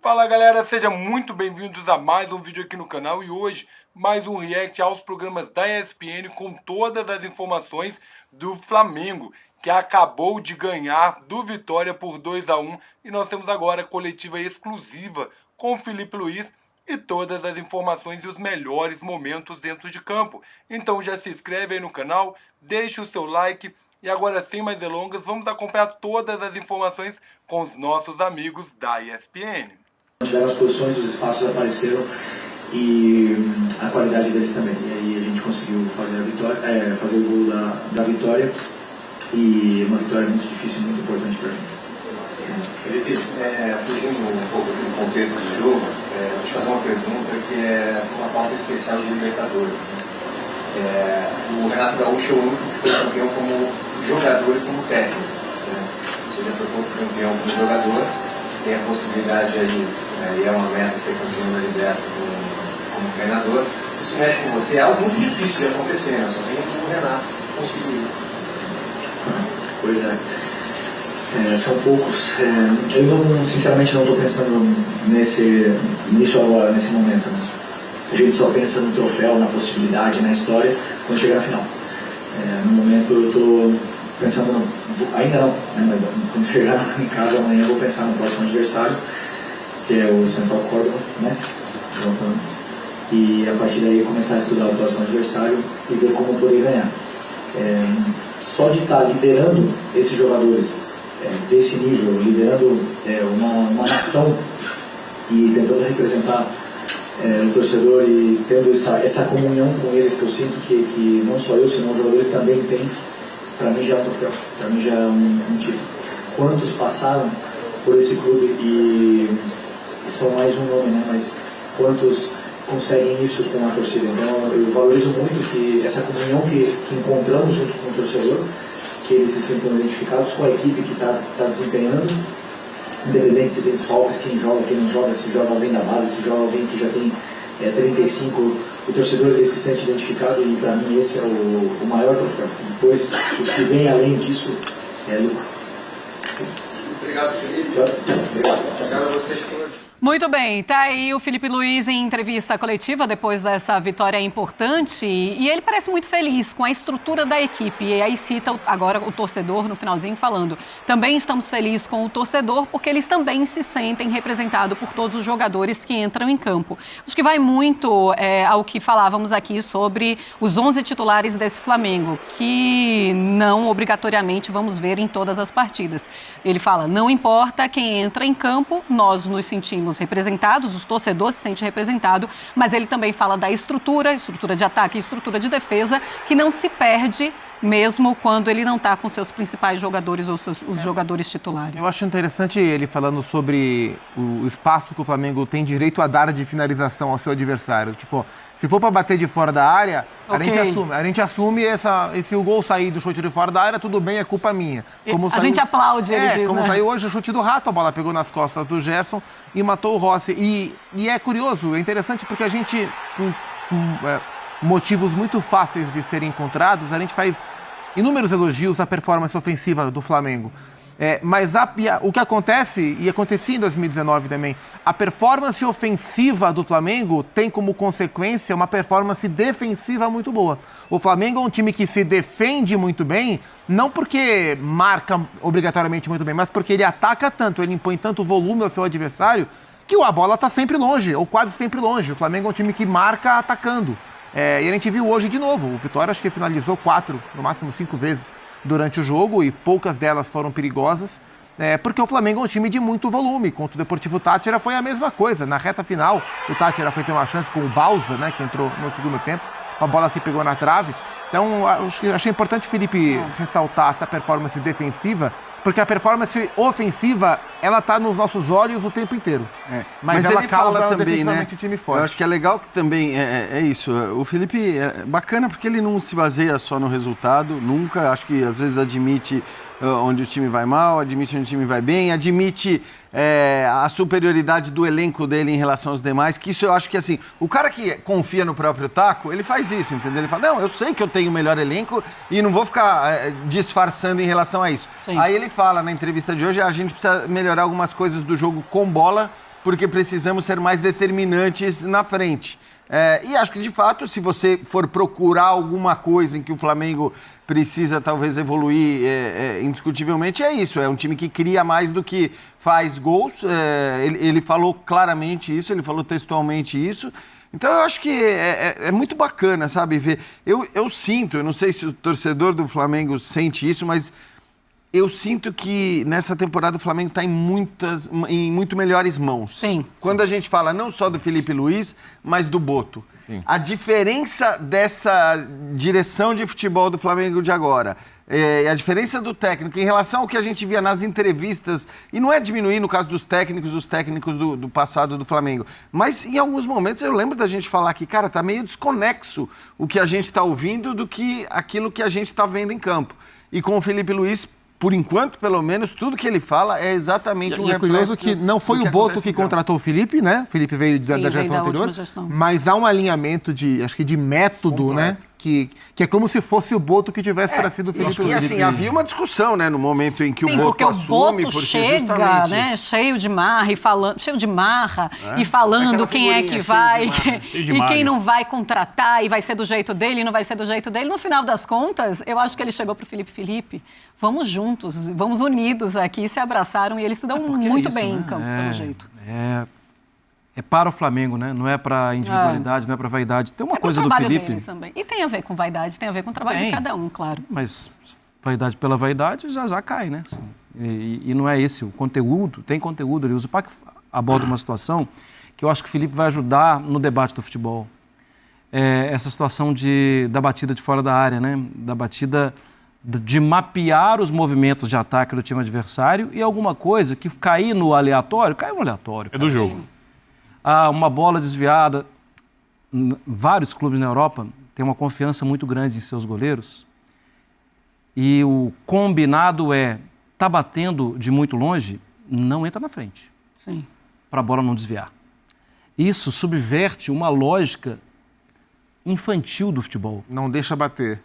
Fala galera, sejam muito bem-vindos a mais um vídeo aqui no canal e hoje mais um react aos programas da ESPN com todas as informações do Flamengo, que acabou de ganhar do Vitória por 2-1 e nós temos agora a coletiva exclusiva com o Filipe Luiz e todas as informações e os melhores momentos dentro de campo. Então já se inscreve aí no canal, deixa o seu like e agora sem mais delongas vamos acompanhar todas as informações com os nossos amigos da ESPN. As posições dos espaços apareceram e a qualidade deles também. E aí a gente conseguiu fazer a vitória, fazer o gol da vitória, e uma vitória muito difícil e muito importante para a gente. Felipe, fugindo um pouco do contexto do jogo, vou te fazer uma pergunta que é uma pauta especial de Libertadores. Né? O Renato Gaúcho é o único que foi campeão como jogador e como técnico. Né? Você já foi campeão como jogador, tem a possibilidade aí, e é uma meta ser campeão da Libertadores como treinador. Isso mexe com você, é algo muito difícil de acontecer, né? Só tem o Renato conseguiu isso. Pois é. São poucos. Eu sinceramente não estou pensando nisso agora, nesse momento. Né? A gente só pensa no troféu, na possibilidade, na história, quando chegar na final. No momento eu estou pensando, ainda não, né? Mas quando chegar em casa amanhã eu vou pensar no próximo adversário, que é o Central Córdoba, né? E a partir daí começar a estudar o próximo adversário e ver como poder ganhar. Só de estar liderando esses jogadores desse nível, liderando uma nação e tentando representar o torcedor e tendo essa comunhão com eles, que eu sinto que não só eu, senão os jogadores também têm, para mim já é um troféu, para mim já é um título. Quantos passaram por esse clube e são mais um nome, né? Mas quantos conseguem isso com a torcida? Então eu valorizo muito que essa comunhão que encontramos junto com o torcedor, que eles se sintam identificados com a equipe que está desempenhando, independente se tem desfalques, quem joga, quem não joga, se joga alguém da base, se joga alguém que já tem 35, o torcedor ele se sente identificado e para mim esse é o maior troféu. Depois, os que vêm além disso, é lucro. Obrigado, Felipe. Obrigado a vocês por... Muito bem, tá aí o Filipe Luiz em entrevista coletiva depois dessa vitória importante e ele parece muito feliz com a estrutura da equipe. E aí cita agora o torcedor no finalzinho falando: também estamos felizes com o torcedor porque eles também se sentem representados por todos os jogadores que entram em campo. Acho que vai muito ao que falávamos aqui sobre os 11 titulares desse Flamengo, que não obrigatoriamente vamos ver em todas as partidas. Ele fala: não importa quem entra em campo, nós nos sentimos representados, os torcedores se sentem representados, mas ele também fala da estrutura de ataque e estrutura de defesa, que não se perde mesmo quando ele não está com seus principais jogadores ou os jogadores titulares. Eu acho interessante ele falando sobre o espaço que o Flamengo tem direito a dar de finalização ao seu adversário. Tipo, se for para bater de fora da área, a gente assume se o gol sair do chute de fora da área, tudo bem, é culpa minha. A gente aplaude, ele diz, como né? Saiu hoje o chute do Rato, a bola pegou nas costas do Gerson e matou o Rossi. E é curioso, é interessante porque a gente, motivos muito fáceis de serem encontrados, a gente faz inúmeros elogios à performance ofensiva do Flamengo. Mas o que acontece, e acontecia em 2019 também, a performance ofensiva do Flamengo tem como consequência uma performance defensiva muito boa. O Flamengo é um time que se defende muito bem, não porque marca obrigatoriamente muito bem, mas porque ele ataca tanto, ele impõe tanto volume ao seu adversário, que a bola está sempre longe, ou quase sempre longe. O Flamengo é um time que marca atacando. E a gente viu hoje de novo, o Vitória acho que finalizou 4, no máximo 5 vezes durante o jogo e poucas delas foram perigosas, porque o Flamengo é um time de muito volume. Contra o Deportivo Táchira foi a mesma coisa, na reta final o Táchira foi ter uma chance com o Bausa, né, que entrou no segundo tempo, uma bola que pegou na trave. Então achei importante o Felipe ressaltar essa performance defensiva, porque a performance ofensiva, ela tá nos nossos olhos o tempo inteiro. Mas ela ele causa fala também, né? o time forte. Eu acho que é legal que também é isso. O Felipe é bacana porque ele não se baseia só no resultado, nunca. Acho que às vezes admite onde o time vai mal, admite onde o time vai bem, admite a superioridade do elenco dele em relação aos demais, que isso eu acho que assim, o cara que confia no próprio taco, ele faz isso, entendeu? Ele fala, não, eu sei que eu tenho o melhor elenco e não vou ficar disfarçando em relação a isso. Sim. Aí ele fala na entrevista de hoje, a gente precisa melhorar algumas coisas do jogo com bola porque precisamos ser mais determinantes na frente. E acho que, de fato, se você for procurar alguma coisa em que o Flamengo precisa talvez evoluir indiscutivelmente, é isso. É um time que cria mais do que faz gols. Ele falou claramente isso, ele falou textualmente isso. Então, eu acho que é muito bacana, sabe, ver. Eu sinto, eu não sei se o torcedor do Flamengo sente isso, mas eu sinto que nessa temporada o Flamengo está em muito melhores mãos. Sim. Quando a gente fala não só do Felipe Luiz, mas do Boto. Sim. A diferença dessa direção de futebol do Flamengo de agora, a diferença do técnico em relação ao que a gente via nas entrevistas, e não é diminuir no caso dos técnicos do passado do Flamengo, mas em alguns momentos eu lembro da gente falar que, cara, tá meio desconexo o que a gente está ouvindo do que aquilo que a gente está vendo em campo. E com o Felipe Luiz, por enquanto, pelo menos, tudo que ele fala é exatamente um reflexo. É curioso que não foi o Boto que contratou o Felipe, né? O Felipe veio da gestão anterior, mas há um alinhamento acho que de método, completo, né? Que é como se fosse o Boto que tivesse trazido o Felipe. E assim, havia uma discussão, né, no momento em que o Boto assume, porque chega, né, cheio de marra e falando quem é que vai e quem não vai contratar e vai ser do jeito dele e não vai ser do jeito dele. No final das contas, eu acho que ele chegou pro Felipe, vamos juntos, vamos unidos aqui, se abraçaram e eles se dão muito bem em campo, pelo jeito. É para o Flamengo, né? Não é para individualidade, não é para vaidade. Tem uma coisa do Felipe... Também. E tem a ver com vaidade, tem a ver com o trabalho de cada um, claro. Mas vaidade pela vaidade já cai, né? Assim, e não é esse o conteúdo, tem conteúdo ali. O Zupac aborda uma situação que eu acho que o Felipe vai ajudar no debate do futebol. Essa situação da batida de fora da área, né? Da batida de mapear os movimentos de ataque do time adversário e alguma coisa que cair no aleatório, caiu no aleatório. É do jogo. Uma bola desviada. Vários clubes na Europa têm uma confiança muito grande em seus goleiros e o combinado tá batendo de muito longe, não entra na frente. Sim. Para a bola não desviar. Isso subverte uma lógica infantil do futebol. Não deixa bater.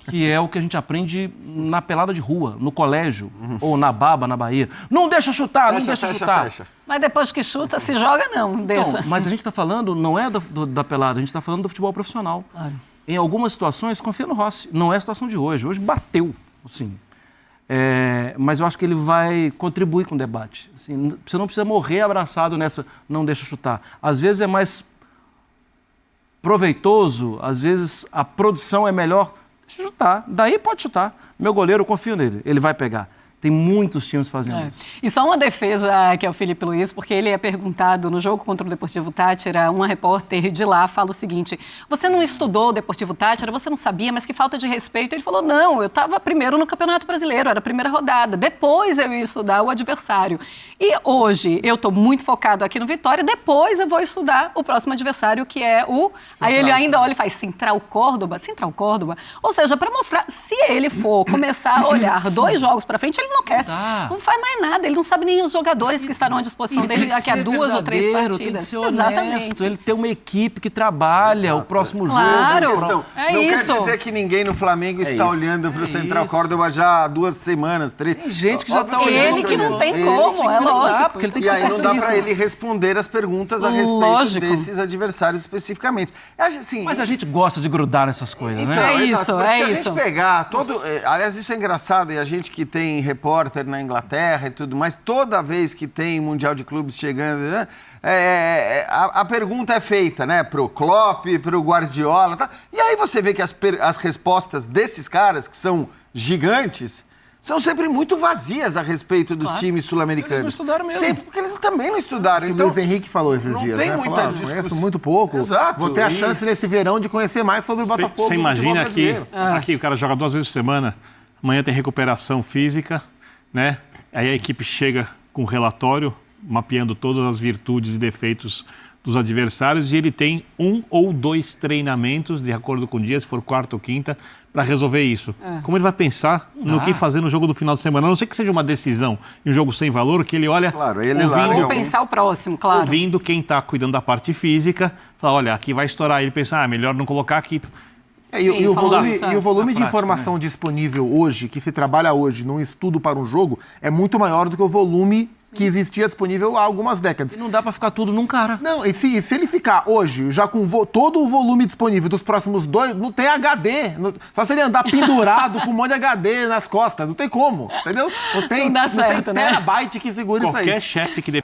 Que é o que a gente aprende na pelada de rua, no colégio, ou na baba, na Bahia. Não deixa chutar, não deixa chutar. Fecha. Mas depois que chuta, se joga, não deixa. Então, mas a gente está falando, não é da pelada, a gente está falando do futebol profissional. Claro. Em algumas situações, confia no Rossi. Não é a situação de hoje. Hoje bateu, assim. Mas eu acho que ele vai contribuir com o debate. Assim, você não precisa morrer abraçado nessa não deixa chutar. Às vezes é mais proveitoso, às vezes a produção é melhor. Deixa eu chutar, daí pode chutar. Meu goleiro, eu confio nele, ele vai pegar. Tem muitos times fazendo isso. E só uma defesa que é o Felipe Luiz, porque ele é perguntado no jogo contra o Deportivo Táchira, uma repórter de lá fala o seguinte: você não estudou o Deportivo Táchira, você não sabia, mas que falta de respeito. Ele falou: não, eu estava primeiro no Campeonato Brasileiro, era a primeira rodada, depois eu ia estudar o adversário. E hoje eu estou muito focado aqui no Vitória, depois eu vou estudar o próximo adversário, que é o... Aí ele ainda olha e faz Central Córdoba, ou seja, para mostrar, se ele for começar a olhar 2 jogos para frente, ele enlouquece. Não faz mais nada, ele não sabe nem os jogadores que estarão à disposição dele daqui a 2 ou 3 partidas. Tem que ser honesto, ele tem uma equipe que trabalha o próximo jogo. Claro, não quer dizer que ninguém no Flamengo está olhando para o Central Córdoba já há 2 semanas, 3. Tem gente que já está olhando. Ele que não tem como, é lógico. Porque ele tem que e aí não dá para ele responder as perguntas a respeito desses adversários especificamente. Assim, mas a gente gosta de grudar nessas coisas, então, né? Se a gente pegar aliás, isso é engraçado, e a gente que tem repórter na Inglaterra e tudo mais, toda vez que tem Mundial de Clubes chegando, né, a pergunta é feita, né, pro Klopp, pro Guardiola, tá? E aí você vê que as respostas desses caras, que são gigantes, são sempre muito vazias a respeito dos times sul-americanos. Eles não estudaram mesmo. Sempre, porque eles também não estudaram. Então, o Luiz Henrique falou esses dias, tem né? Muita conheço muito pouco. Exato. Vou ter a chance nesse verão de conhecer mais sobre o Botafogo. Você imagina aqui o cara joga 2 vezes por semana, amanhã tem recuperação física, né? Aí a equipe chega com um relatório, mapeando todas as virtudes e defeitos dos adversários, e ele tem 1 ou 2 treinamentos, de acordo com o dia, se for quarta ou quinta, para resolver isso. Como ele vai pensar no que fazer no jogo do final de semana? A não ser que seja uma decisão e um jogo sem valor, que ele olha... Claro, ele Vou pensar o próximo, claro. Ouvindo quem está cuidando da parte física, fala, olha, aqui vai estourar. Ele pensa, melhor não colocar aqui... E o volume de informação disponível hoje, que se trabalha hoje num estudo para um jogo, é muito maior do que o volume que existia disponível há algumas décadas. E não dá para ficar tudo num cara. Não, e se ele ficar hoje, já com todo o volume disponível dos próximos 2, não tem HD. Só se ele andar pendurado com um monte de HD nas costas. Não tem como, entendeu? Não tem, Não dá certo, tem né? terabyte que segure isso aí. Qualquer chefe que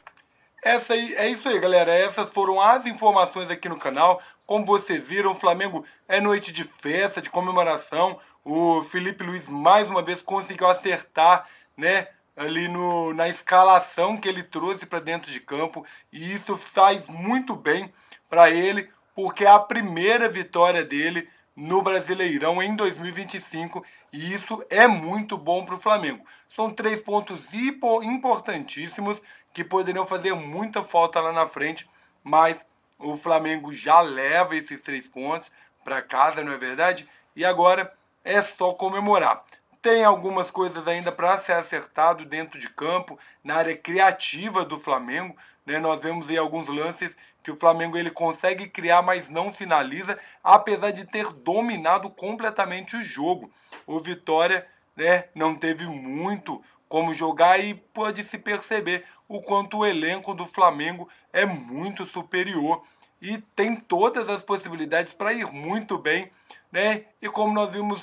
É isso aí, galera. Essas foram as informações aqui no canal. Como vocês viram, o Flamengo é noite de festa, de comemoração. O Filipe Luís, mais uma vez, conseguiu acertar, né, ali na escalação que ele trouxe para dentro de campo. E isso faz muito bem para ele, porque é a primeira vitória dele no Brasileirão em 2025. E isso é muito bom para o Flamengo. São 3 pontos importantíssimos que poderiam fazer muita falta lá na frente, mas o Flamengo já leva esses 3 pontos para casa, não é verdade? E agora é só comemorar. Tem algumas coisas ainda para ser acertado dentro de campo, na área criativa do Flamengo, né? Nós vemos aí alguns lances que o Flamengo ele consegue criar, mas não finaliza, apesar de ter dominado completamente o jogo. O Vitória, né, não teve muito como jogar e pode se perceber o quanto o elenco do Flamengo é muito superior e tem todas as possibilidades para ir muito bem, né? E como nós vimos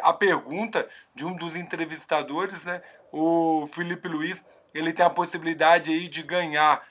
a pergunta de um dos entrevistadores, né, o Filipe Luís, ele tem a possibilidade aí de ganhar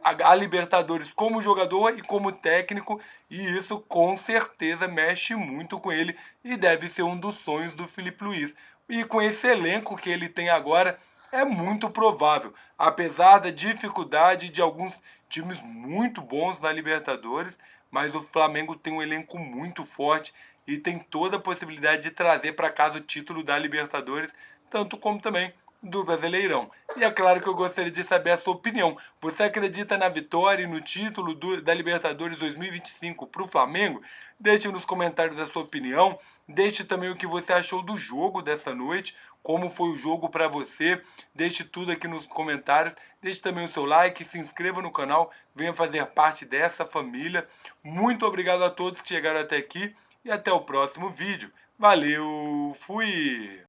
a Libertadores como jogador e como técnico, e isso com certeza mexe muito com ele e deve ser um dos sonhos do Filipe Luís. E com esse elenco que ele tem agora, é muito provável, apesar da dificuldade de alguns times muito bons na Libertadores, mas o Flamengo tem um elenco muito forte e tem toda a possibilidade de trazer para casa o título da Libertadores, tanto como também do Brasileirão. E é claro que eu gostaria de saber a sua opinião. Você acredita na vitória e no título da Libertadores 2025 para o Flamengo? Deixe nos comentários a sua opinião. Deixe também o que você achou do jogo dessa noite, como foi o jogo para você. Deixe tudo aqui nos comentários. Deixe também o seu like, se inscreva no canal, venha fazer parte dessa família. Muito obrigado a todos que chegaram até aqui e até o próximo vídeo. Valeu, fui!